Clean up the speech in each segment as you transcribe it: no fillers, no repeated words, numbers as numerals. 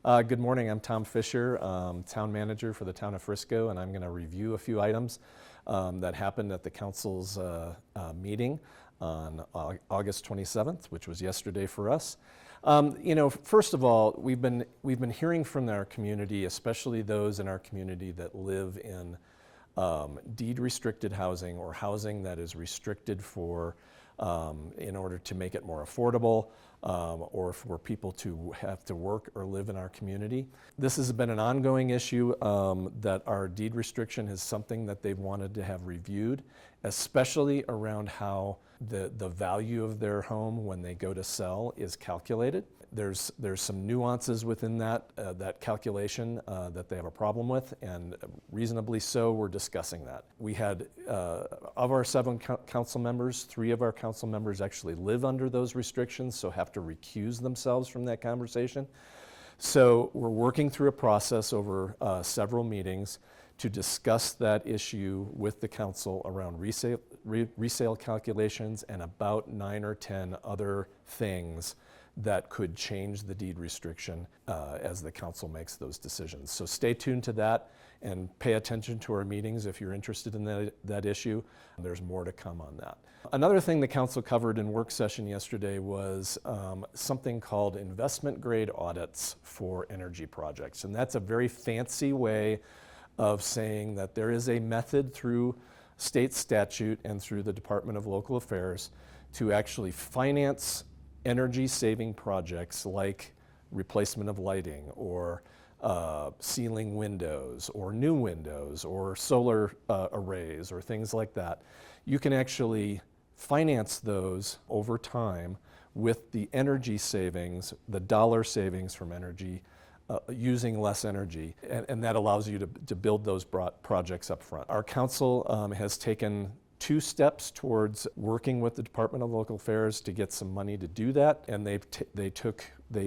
Good morning, I'm Tom Fisher, Town Manager for the Town of Frisco, and I'm going to review a few items that happened at the Council's meeting on August 27th, which was yesterday for us. First of all, we've been hearing from our community, especially those in our community that live in deed-restricted housing or housing that is restricted for in order to make it more affordable or for people to have to work or live in our community. This has been an ongoing issue that our deed restriction is something that they've wanted to have reviewed, especially around how the value of their home when they go to sell is calculated. There's some nuances within that calculation that they have a problem with, and reasonably so. We're discussing that. We had, of our 7 council members, 3 of our council members actually live under those restrictions, so have to recuse themselves from that conversation. So we're working through a process over several meetings to discuss that issue with the council around resale calculations and about 9 or 10 other things that could change the deed restriction as the council makes those decisions. So stay tuned to that and pay attention to our meetings if you're interested in that issue. There's more to come on that. Another thing the council covered in work session yesterday was something called investment grade audits for energy projects. And that's a very fancy way of saying that there is a method through state statute and through the Department of Local Affairs to actually finance energy saving projects like replacement of lighting or ceiling windows or new windows or solar arrays or things like that. You can actually finance those over time with the energy savings, the dollar savings from energy, using less energy, and that allows you to build those projects up front. Our council has taken 2 steps towards working with the Department of Local Affairs to get some money to do that, and they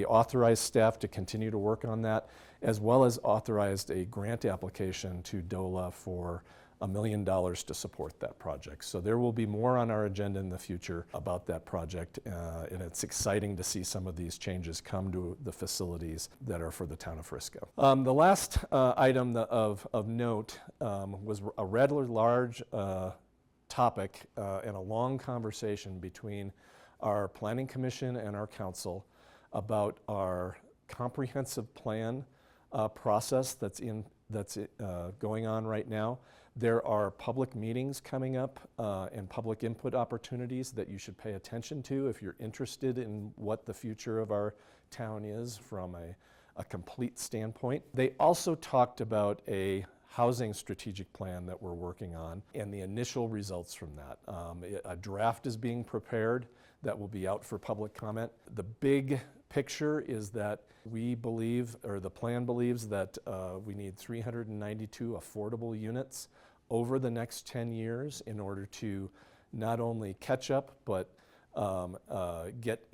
authorized staff to continue to work on that, as well as authorized a grant application to DOLA for $1 million to support that project. So there will be more on our agenda in the future about that project, and it's exciting to see some of these changes come to the facilities that are for the town of Frisco. The last item of note was a rather large topic and a long conversation between our Planning Commission and our council about our comprehensive plan process that's going on right now. There are public meetings coming up and public input opportunities that you should pay attention to if you're interested in what the future of our town is from a complete standpoint. They also talked about a housing strategic plan that we're working on and the initial results from that. A draft is being prepared that will be out for public comment. The big picture is that we believe, or the plan believes, that we need 392 affordable units over the next 10 years in order to not only catch up, but get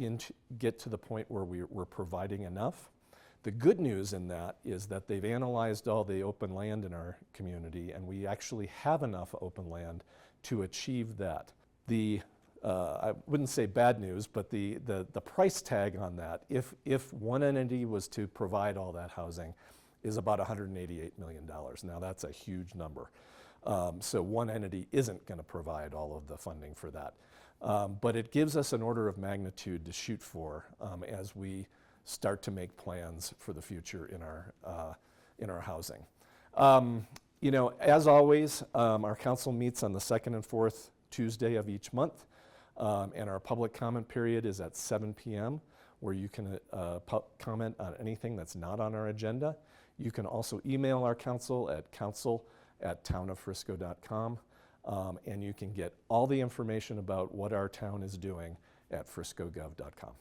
to the point where we're providing enough. The good news in that is that they've analyzed all the open land in our community, and we actually have enough open land to achieve that. I wouldn't say bad news, but the price tag on that, if one entity was to provide all that housing, is about $188 million. Now that's a huge number. So one entity isn't going to provide all of the funding for that. But it gives us an order of magnitude to shoot for as we start to make plans for the future in our housing. As always, our council meets on the 2nd and 4th Tuesday of each month, and our public comment period is at 7 p.m., where you can comment on anything that's not on our agenda. You can also email our council at council@townoffrisco.com, and you can get all the information about what our town is doing at friscogov.com.